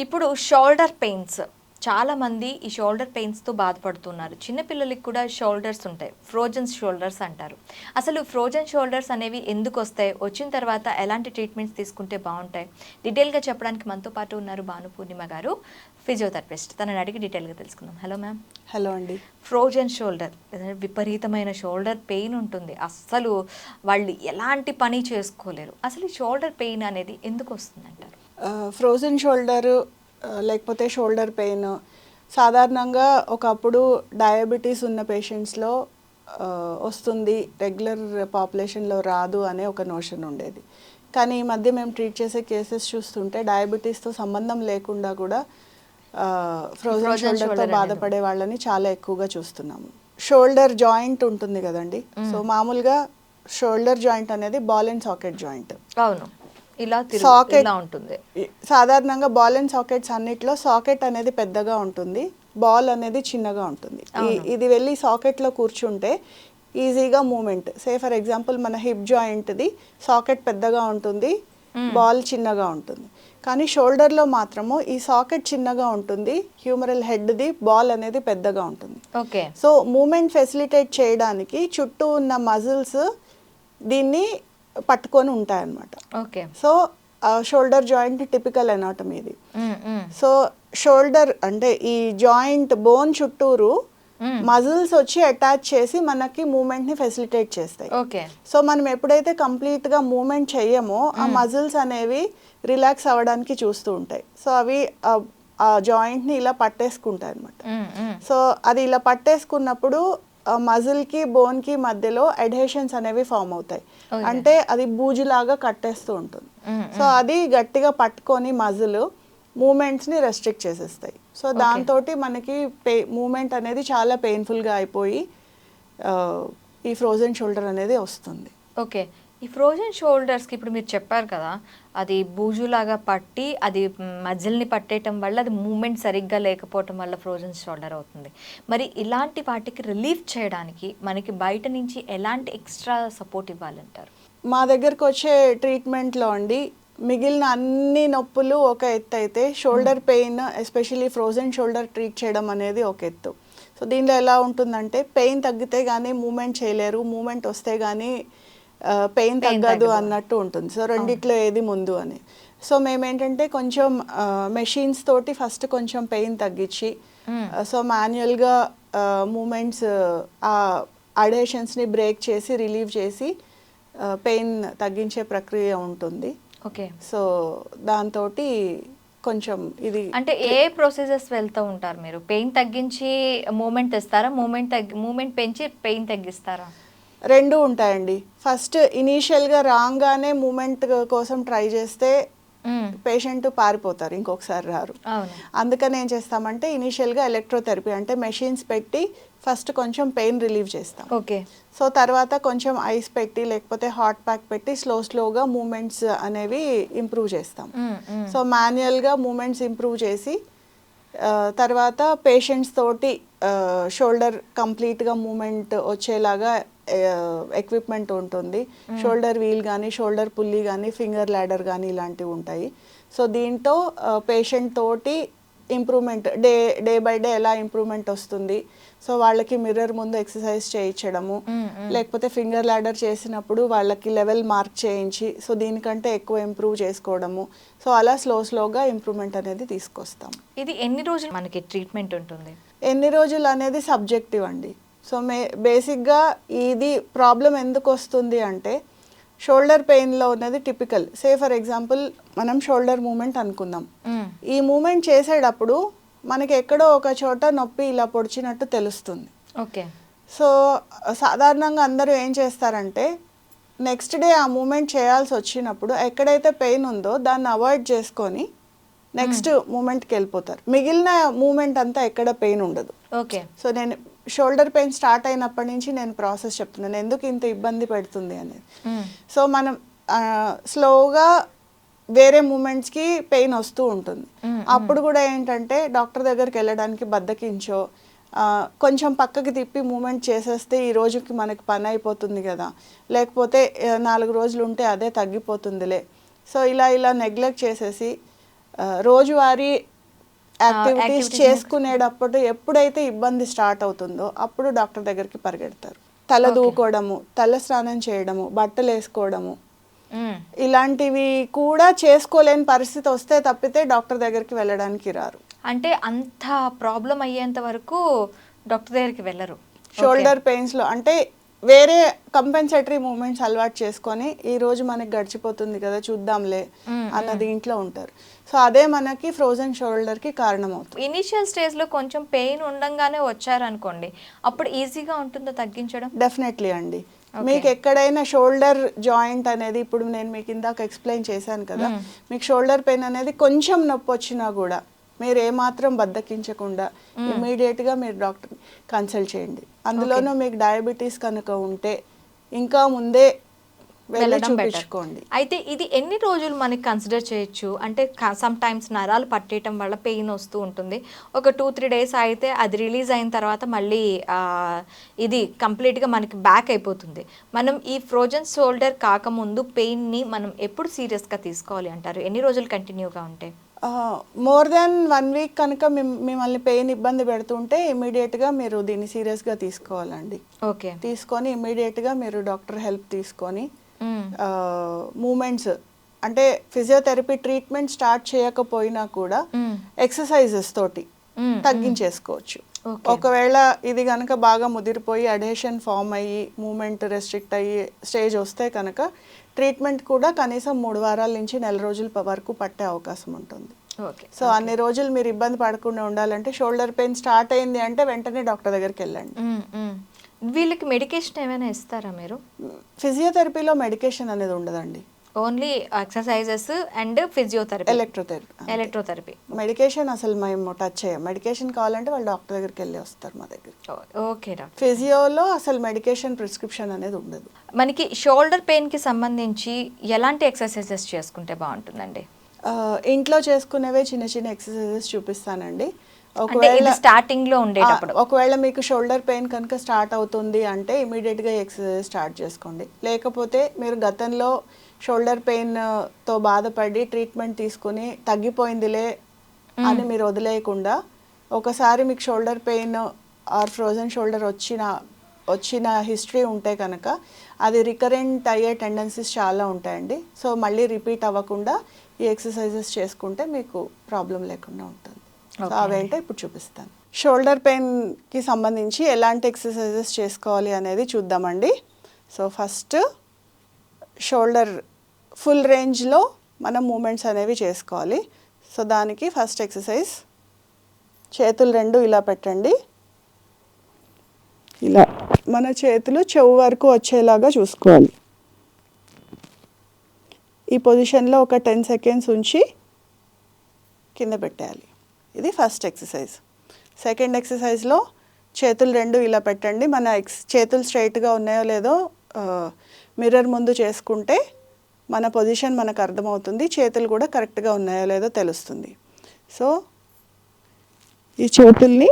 ఇప్పుడు shoulder pains చాలామంది ఈ షోల్డర్ పెయిన్స్తో బాధపడుతున్నారు. చిన్నపిల్లలకి కూడా షోల్డర్స్ ఉంటాయి. ఫ్రోజన్ షోల్డర్స్ అంటారు. అసలు ఫ్రోజన్ షోల్డర్స్ అనేవి ఎందుకు వస్తాయి? వచ్చిన తర్వాత ఎలాంటి ట్రీట్మెంట్స్ తీసుకుంటే బాగుంటాయి? డీటెయిల్గా చెప్పడానికి మనతో పాటు ఉన్నారు భాను పూర్ణిమ గారు, ఫిజియోథెరపిస్ట్. తనని అడిగి డీటెయిల్గా తెలుసుకుందాం. Hello ma'am. హలో అండి. ఫ్రోజన్ షోల్డర్ విపరీతమైన షోల్డర్ పెయిన్ ఉంటుంది. అస్సలు వాళ్ళు ఎలాంటి పని చేసుకోలేరు. అసలు ఈ షోల్డర్ పెయిన్ అనేది ఎందుకు వస్తుందంటారు? ఫ్రోజన్ షోల్డరు లేకపోతే షోల్డర్ పెయిన్ సాధారణంగా ఒకప్పుడు డయాబెటీస్ ఉన్న పేషెంట్స్లో వస్తుంది, రెగ్యులర్ పాపులేషన్లో రాదు అనే ఒక నోషన్ ఉండేది. కానీ ఈ మధ్య మేము ట్రీట్ చేసే కేసెస్ చూస్తుంటే డయాబెటీస్తో సంబంధం లేకుండా కూడా ఫ్రోజన్ షోల్డర్తో బాధపడే వాళ్ళని చాలా ఎక్కువగా చూస్తున్నాము. షోల్డర్ జాయింట్ ఉంటుంది కదండి. సో మామూలుగా షోల్డర్ జాయింట్ అనేది బాల్ అండ్ సాకెట్ జాయింట్. అవును, ఇలా ఉంటుంది. సాధారణంగా బాల్ అండ్ సాకెట్స్ అన్నిట్లో సాకెట్ అనేది పెద్దగా ఉంటుంది, బాల్ అనేది చిన్నగా ఉంటుంది. ఇది వెళ్ళి సాకెట్లో కూర్చుంటే ఈజీగా మూమెంట్. సే ఫర్ ఎగ్జాంపుల్ మన హిప్ జాయింట్ది సాకెట్ పెద్దగా ఉంటుంది, బాల్ చిన్నగా ఉంటుంది. కానీ షోల్డర్లో మాత్రము ఈ సాకెట్ చిన్నగా ఉంటుంది, హ్యూమరల్ హెడ్ది బాల్ అనేది పెద్దగా ఉంటుంది. ఓకే. సో మూమెంట్ ఫెసిలిటేట్ చేయడానికి చుట్టూ ఉన్న మజిల్స్ దీన్ని పట్టుకొని ఉంటాయన్నమాట. Okay. So shoulder joint typical anatomy ఇది. సో షోల్డర్ అంటే ఈ జాయింట్ బోన్ చుట్టూరు మజిల్స్ వచ్చి అటాచ్ చేసి మనకి మూమెంట్ ని ఫెసిలిటేట్ చేస్తాయి. ఓకే. సో మనం ఎప్పుడైతే కంప్లీట్ గా మూమెంట్ చెయ్యమో ఆ మజిల్స్ అనేవి రిలాక్స్ అవ్వడానికి చూస్తూ ఉంటాయి. సో అవి ఆ జాయింట్ ని ఇలా పట్టేసుకుంటాయి అనమాట. సో అది ఇలా పట్టేసుకున్నప్పుడు మజిల్కి బోన్కి మధ్యలో అడ్హెషన్స్ అనేవి ఫామ్ అవుతాయి. అంటే అది బూజులాగా కట్టేస్తూ ఉంటుంది. సో అది గట్టిగా పట్టుకొని మజిల్ మూమెంట్స్ని రెస్ట్రిక్ట్ చేసేస్తాయి. సో దాంతో మనకి మూమెంట్ అనేది చాలా పెయిన్ఫుల్గా అయిపోయి ఈ ఫ్రోజన్ షోల్డర్ అనేది వస్తుంది. ఓకే. ఈ ఫ్రోజన్ షోల్డర్స్కి ఇప్పుడు మీరు చెప్పారు కదా, అది బూజులాగా పట్టి అది మజిల్ని పట్టేయటం వల్ల అది మూమెంట్ సరిగ్గా లేకపోవటం వల్ల ఫ్రోజన్ షోల్డర్ అవుతుంది. మరి ఇలాంటి వాటికి రిలీఫ్ చేయడానికి మనకి బయట నుంచి ఎలాంటి ఎక్స్ట్రా సపోర్ట్ ఇవ్వాలంటారు? మా దగ్గరకు వచ్చే ట్రీట్మెంట్లో అండి మిగిలిన అన్ని నొప్పులు ఒక ఎత్తు అయితే shoulder pain especially frozen shoulder treat చేయడం అనేది ఒక ఎత్తు. సో దీనిలో ఎలా ఉంటుందంటే పెయిన్ తగ్గితే కానీ మూమెంట్ చేయలేరు, మూమెంట్ వస్తే కానీ పెయిన్ తగ్గదు అన్నట్టు ఉంటుంది. సో రెండిట్లో ఏది ముందు అని. సో మేమేంటంటే కొంచెం మెషిన్స్ తోటి ఫస్ట్ కొంచెం పెయిన్ తగ్గించి సో మాన్యువల్గా మూమెంట్స్ ఆ అడేషన్స్ని బ్రేక్ చేసి రిలీవ్ చేసి పెయిన్ తగ్గించే ప్రక్రియ ఉంటుంది. ఓకే. సో దాంతో కొంచెం ఇది అంటే ఏ ప్రొసీజర్స్ వెళ్తూ ఉంటారు మీరు? పెయిన్ తగ్గించి మూమెంట్ తెస్తారా, మూమెంట్ పెంచి పెయిన్ తగ్గిస్తారా? రెండు ఉంటాయండి. ఫస్ట్ ఇనీషియల్గా రాగానే మూమెంట్ కోసం ట్రై చేస్తే పేషెంట్ పారిపోతారు, ఇంకొకసారి రారు. అందుకని ఏం చేస్తామంటే ఇనీషియల్గా ఎలక్ట్రోథెరపీ అంటే మెషిన్స్ పెట్టి ఫస్ట్ కొంచెం పెయిన్ రిలీవ్ చేస్తాం. ఓకే. సో తర్వాత కొంచెం ఐస్ పెట్టి లేకపోతే హాట్ ప్యాక్ పెట్టి స్లోగా మూమెంట్స్ అనేవి ఇంప్రూవ్ చేస్తాం. సో మాన్యువల్గా మూమెంట్స్ ఇంప్రూవ్ చేసి తర్వాత పేషెంట్స్ తోటి షోల్డర్ కంప్లీట్గా మూమెంట్ వచ్చేలాగా ఎక్విప్మెంట్ ఉంటుంది. షోల్డర్ వీల్ కానీ షోల్డర్ పుల్లీ కానీ ఫింగర్ ల్యాడర్ కానీ ఇలాంటివి ఉంటాయి. సో దీంతో పేషెంట్ తోటి ఇంప్రూవ్మెంట్ డే బై డే ఎలా ఇంప్రూవ్మెంట్ వస్తుంది. సో వాళ్ళకి మిర్రర్ ముందు ఎక్సర్సైజ్ చేయించడము, లేకపోతే ఫింగర్ ల్యాడర్ చేసినప్పుడు వాళ్ళకి లెవెల్ మార్క్ చేయించి సో దీనికంటే ఎక్కువ ఇంప్రూవ్ చేసుకోవడము. సో అలా స్లోగా ఇంప్రూవ్మెంట్ అనేది తీసుకొస్తాం. ఇది ఎన్ని రోజులు మనకి ట్రీట్మెంట్ ఉంటుంది? ఎన్ని రోజులు అనేది సబ్జెక్టివ్ అండి. సో బేసిక్గా ఇది ప్రాబ్లం ఎందుకు వస్తుంది అంటే షోల్డర్ పెయిన్లో ఉన్నది టిపికల్. సే ఫర్ ఎగ్జాంపుల్ మనం షోల్డర్ మూమెంట్ అనుకుందాం. ఈ మూమెంట్ చేసేటప్పుడు మనకి ఎక్కడో ఒక చోట నొప్పి ఇలా పొడిచినట్టు తెలుస్తుంది. ఓకే. సో సాధారణంగా అందరూ ఏం చేస్తారంటే నెక్స్ట్ డే ఆ మూమెంట్ చేయాల్సి వచ్చినప్పుడు ఎక్కడైతే పెయిన్ ఉందో దాన్ని అవాయిడ్ చేసుకొని నెక్స్ట్ మూమెంట్కి వెళ్ళిపోతారు. మిగిలిన మూమెంట్ అంతా ఎక్కడ పెయిన్ ఉండదు. ఓకే. సో నేను షోల్డర్ పెయిన్ స్టార్ట్ అయినప్పటి నుంచి నేను ప్రాసెస్ చెప్తున్నాను ఎందుకు ఇంత ఇబ్బంది పెడుతుంది అనేది. సో మనం స్లోగా వేరే మూమెంట్స్కి పెయిన్ వస్తూ ఉంటుంది. అప్పుడు కూడా ఏంటంటే డాక్టర్ దగ్గరికి వెళ్ళడానికి బద్దకించో కొంచెం పక్కకి తిప్పి మూమెంట్ చేసేస్తే ఈ రోజుకి మనకి పని అయిపోతుంది కదా, లేకపోతే 4 రోజులు ఉంటే అదే తగ్గిపోతుందిలే. సో ఇలా నెగ్లెక్ట్ చేసేసి రోజువారీ యాక్టివిటీస్ activities చేసుకునేటప్పుడు ఎప్పుడైతే ఇబ్బంది స్టార్ట్ అవుతుందో అప్పుడు డాక్టర్ దగ్గరికి పరిగెడతారు. తల దూకోవడము, తల స్నానం చేయడము, బట్టలు వేసుకోవడము, ఇలాంటివి కూడా చేసుకోలేని పరిస్థితి వస్తే తప్పితే డాక్టర్ దగ్గరికి వెళ్ళడానికి రారు. అంటే అంత ప్రాబ్లం అయ్యేంత వరకు డాక్టర్ దగ్గరికి వెళ్ళరు. షోల్డర్ పెయిన్స్లో అంటే వేరే కంపెన్సేటరీ మూమెంట్స్ అలవాటు చేసుకొని ఈ రోజు మనకి గడిచిపోతుంది కదా చూద్దాంలే అన్న దీంట్లో ఉంటారు. సో అదే మనకి ఫ్రోజన్ షోల్డర్కి కారణం అవుతుంది. ఇనిషియల్ స్టేజ్లో కొంచెం పెయిన్ ఉండంగానే వచ్చారనుకోండి, అప్పుడు ఈజీగా ఉంటుందో తగ్గించడం? డెఫినెట్లీ అండి. మీకు ఎక్కడైనా షోల్డర్ జాయింట్ అనేది ఇప్పుడు నేను మీకు ఇందాక ఎక్స్ప్లెయిన్ చేశాను కదా, మీకు షోల్డర్ పెయిన్ అనేది కొంచెం నొప్పి వచ్చినా కూడా మీరు ఏమాత్రం బద్దకించకుండా ఇమీడియట్గా మీరు డాక్టర్ కన్సల్ట్ చేయండి. అందులోనూ మీకు డయాబెటీస్ కనుక ఉంటే ఇంకా ముందే వెళ్ళి చూపించుకోండి. అయితే ఇది ఎన్ని రోజులు మనకి కన్సిడర్ చేయొచ్చు? అంటే సమ్ టైమ్స్ నరాలు పట్టేయటం వల్ల పెయిన్ వస్తూ ఉంటుంది. ఒక 2-3 డేస్ అయితే అది రిలీజ్ అయిన తర్వాత మళ్ళీ ఇది కంప్లీట్గా మనకి బ్యాక్ అయిపోతుంది. మనం ఈ ఫ్రోజన్ షోల్డర్ కాకముందు పెయిన్ని మనం ఎప్పుడు సీరియస్గా తీసుకోవాలి అంటారు? ఎన్ని రోజులు కంటిన్యూగా ఉంటే? మోర్ దెన్ 1 వీక్ కనుక మిమ్మల్ని పెయిన్ ఇబ్బంది పెడుతుంటే ఇమీడియట్గా మీరు దీన్ని సీరియస్గా తీసుకోవాలండి. ఓకే, తీసుకొని ఇమీడియట్గా మీరు డాక్టర్ హెల్ప్ తీసుకొని మూమెంట్స్ అంటే ఫిజియోథెరపీ ట్రీట్మెంట్ స్టార్ట్ చేయకపోయినా కూడా ఎక్సర్సైజెస్ తోటి తగ్గించేసుకోవచ్చు. ఒకవేళ ఇది కనుక బాగా ముదిరిపోయి అడేషన్ ఫామ్ అయ్యి మూమెంట్ రెస్ట్రిక్ట్ అయ్యి స్టేజ్ వస్తే కనుక ట్రీట్మెంట్ కూడా కనీసం 3 వారాల నుంచి 1 నెల రోజుల వరకు పట్టే అవకాశం ఉంటుంది. సో అన్ని రోజులు మీరు ఇబ్బంది పడకుండా ఉండాలంటే షోల్డర్ పెయిన్ స్టార్ట్ అయింది అంటే వెంటనే డాక్టర్ దగ్గరికి వెళ్ళండి. వీళ్ళకి మెడికేషన్ ఏమైనా ఇస్తారా మీరు? ఫిజియోథెరపీలో మెడికేషన్ అనేది ఉండదండి. Only exercises and physiotherapy, electrotherapy. Medication అసలు మేము టచ్ చేయం. మెడికేషన్ కావాలంటే వాళ్ళు డాక్టర్ దగ్గరికి వెళ్ళి వస్తారు మా దగ్గర. Okay doctor. ఫిజియోలో అసలు మెడికేషన్ ప్రిస్క్రిప్షన్ అనేది ఉండదు. మనకి షోల్డర్ పెయిన్కి సంబంధించి ఎలాంటి ఎక్సర్సైజెస్ చేసుకుంటే బాగుంటుందండి? ఇంట్లో చేసుకునేవే చిన్న చిన్న ఎక్సర్సైజెస్ చూపిస్తానండి. ఒకవేళ మీకు షోల్డర్ పెయిన్ కనుక స్టార్ట్ అవుతుంది అంటే ఇమీడియట్గా ఎక్సర్సైజ్ స్టార్ట్ చేసుకోండి. లేకపోతే మీరు గతంలో షోల్డర్ పెయిన్తో బాధపడి ట్రీట్మెంట్ తీసుకుని తగ్గిపోయిందిలే అని మీరు వదిలేయకుండా ఒకసారి మీకు shoulder pain or frozen shoulder వచ్చిన హిస్టరీ ఉంటే కనుక అది రికరెంట్ అయ్యే టెండెన్సీస్ చాలా ఉంటాయండి. సో మళ్ళీ రిపీట్ అవ్వకుండా ఈ ఎక్సర్సైజెస్ చేసుకుంటే మీకు ప్రాబ్లం లేకుండా ఉంటుంది. సో అవేంటో ఇప్పుడు చూపిస్తాను. షోల్డర్ పెయిన్కి సంబంధించి ఎలాంటి ఎక్సర్సైజెస్ చేసుకోవాలి అనేది చూద్దామండి. సో ఫస్ట్ షోల్డర్ ఫుల్ రేంజ్లో మనం మూమెంట్స్ అనేవి చేసుకోవాలి. సో దానికి ఫస్ట్ ఎక్సర్సైజ్, చేతులు 2 ఇలా పెట్టండి. ఇలా మన చేతులు చెవు వరకు వచ్చేలాగా చూసుకోవాలి. ఈ పొజిషన్లో ఒక 10 సెకండ్స్ ఉంచి కింద పెట్టేయాలి. ఇది ఫస్ట్ ఎక్సర్సైజ్. సెకండ్ ఎక్సర్సైజ్లో చేతులు 2 ఇలా పెట్టండి. మన చేతులు స్ట్రైట్గా ఉన్నాయో లేదో మిర్రర్ ముందు చేసుకుంటే మన పొజిషన్ మనకు అర్థమవుతుంది, చేతులు కూడా కరెక్ట్గా ఉన్నాయో లేదో తెలుస్తుంది. సో ఈ చేతుల్ని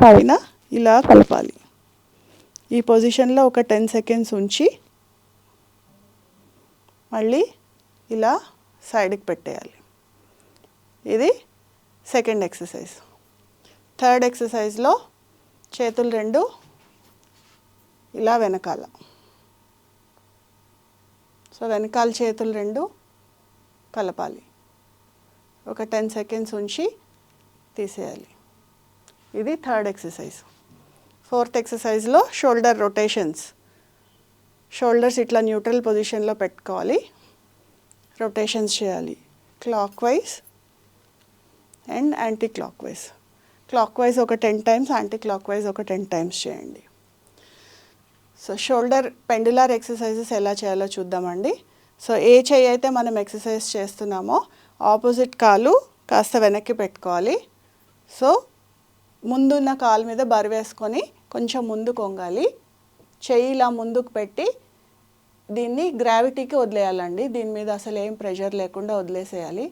పైన ఇలా కలపాలి. ఈ పొజిషన్లో ఒక 10 సెకండ్స్ ఉంచి మళ్ళీ ఇలా సైడ్కి పెట్టేయాలి. ఇది సెకండ్ ఎక్సర్సైజ్. థర్డ్ ఎక్సర్సైజ్లో చేతులు 2 ఇలా వెనకాల. సో వెనకాల చేతులు 2 కలపాలి. ఒక 10 సెకండ్స్ ఉంచి తీసేయాలి. ఇది థర్డ్ ఎక్సర్సైజ్. ఫోర్త్ ఎక్సర్సైజ్లో షోల్డర్ రొటేషన్స్. షోల్డర్స్ ఇట్లా న్యూట్రల్ పొజిషన్లో పెట్టుకోవాలి. రొటేషన్స్ చేయాలి clockwise and anticlockwise. Clockwise ఒక 10 టైమ్స్, యాంటీ క్లాక్ వైజ్ ఒక 10 టైమ్స్ చేయండి. సో షోల్డర్ పెండులార్ ఎక్సర్సైజెస్ ఎలా చేయాలో చూద్దామండి. సో ఏ చెయ్యి అయితే మనం ఎక్సర్సైజ్ చేస్తున్నామో ఆపోజిట్ కాలు కాస్త వెనక్కి పెట్టుకోవాలి. సో ముందున్న కాలు మీద బరువేసుకొని కొంచెం ముందుకు వంగాలి. చెయ్యి ఇలా ముందుకు పెట్టి దీన్ని గ్రావిటీకి వదిలేయాలండి. దీని మీద అసలు ఏం ప్రెషర్ లేకుండా వదిలేసేయాలి.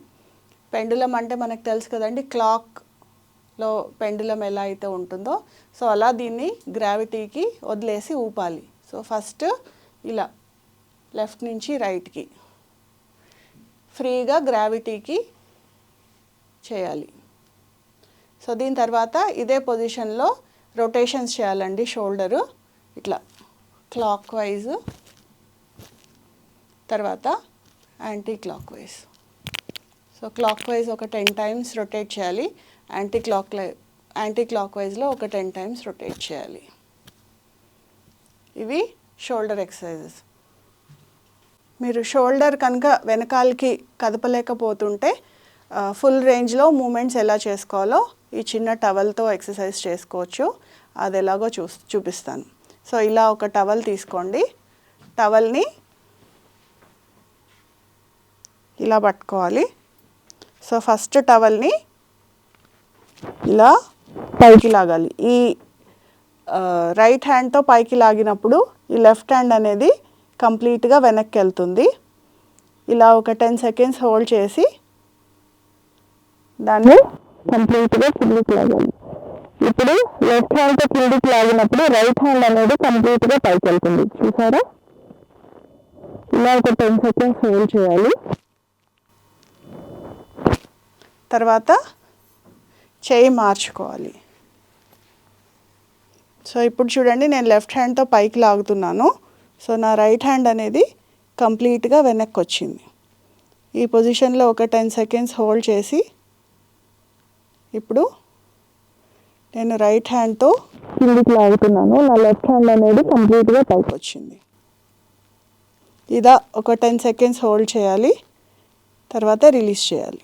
పెండులం అంటే మనకు తెలుసు కదండి, క్లాక్లో పెండులం ఎలా అయితే ఉంటుందో సో అలా దీన్ని గ్రావిటీకి వదిలేసి ఊపాలి. సో ఫస్ట్ ఇలా లెఫ్ట్ నుంచి రైట్కి ఫ్రీగా గ్రావిటీకి చేయాలి. సో దీని తర్వాత ఇదే పొజిషన్లో రొటేషన్స్ చేయాలండి. షోల్డరు ఇట్లా క్లాక్ వైజ్, తర్వాత anti clock wise. So clock wise ఒక 10 టైమ్స్ రొటేట్ చేయాలి, యాంటీ క్లాక్ వైజ్లో ఒక 10 టైమ్స్ రొటేట్ చేయాలి. ఇవి షోల్డర్ ఎక్సర్సైజెస్. మీరు షోల్డర్ కనుక వెనకాలకి కదపలేకపోతుంటే ఫుల్ రేంజ్లో మూమెంట్స్ ఎలా చేసుకోవాలో ఈ చిన్న టవల్తో ఎక్సర్సైజ్ చేసుకోవచ్చు. అది ఎలాగో చూపిస్తాను. సో ఇలా ఒక టవల్ తీసుకోండి. టవల్ని ఇలా పట్టుకోవాలి. సో ఫస్ట్ టవల్ని ఇలా పైకి లాగాలి. ఈ రైట్ హ్యాండ్తో పైకి లాగినప్పుడు ఈ లెఫ్ట్ హ్యాండ్ అనేది కంప్లీట్గా వెనక్కి వెళ్తుంది. ఇలా ఒక 10 సెకండ్స్ హోల్డ్ చేసి దాన్ని కంప్లీట్గా కిందికి లాగాలి. ఇప్పుడు లెఫ్ట్ హ్యాండ్తో కిందికి లాగినప్పుడు రైట్ హ్యాండ్ అనేది కంప్లీట్గా పైకి వెళ్తుంది. చూసారా? ఇలా ఒక 10 సెకండ్స్ హోల్డ్ చేయాలి. తర్వాత చేయి మార్చుకోవాలి. సో ఇప్పుడు చూడండి, నేను లెఫ్ట్ హ్యాండ్తో పైకి లాగుతున్నాను. సో నా రైట్ హ్యాండ్ అనేది కంప్లీట్గా వెనక్కి వచ్చింది. ఈ పొజిషన్లో ఒక 10 సెకండ్స్ హోల్డ్ చేసి ఇప్పుడు నేను రైట్ హ్యాండ్తో కిందికి లాగుతున్నాను. నా లెఫ్ట్ హ్యాండ్ అనేది కంప్లీట్గా పైకి వచ్చింది. ఇదా ఒక 10 సెకండ్స్ హోల్డ్ చేయాలి, తర్వాత రిలీజ్ చేయాలి.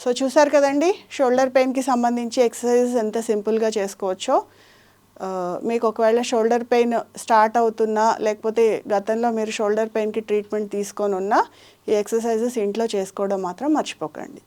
సో చూసారు కదండి, షోల్డర్ పెయిన్కి సంబంధించి ఎక్సర్సైజెస్ ఎంత సింపుల్గా చేసుకోవచ్చో. మీకు ఒకవేళ షోల్డర్ పెయిన్ స్టార్ట్ అవుతున్నా, లేకపోతే గతంలో మీరు షోల్డర్ పెయిన్కి ట్రీట్మెంట్ తీసుకొని ఉన్నా, ఈ ఎక్సర్సైజెస్ ఇంట్లో చేసుకోవడం మాత్రం మర్చిపోకండి.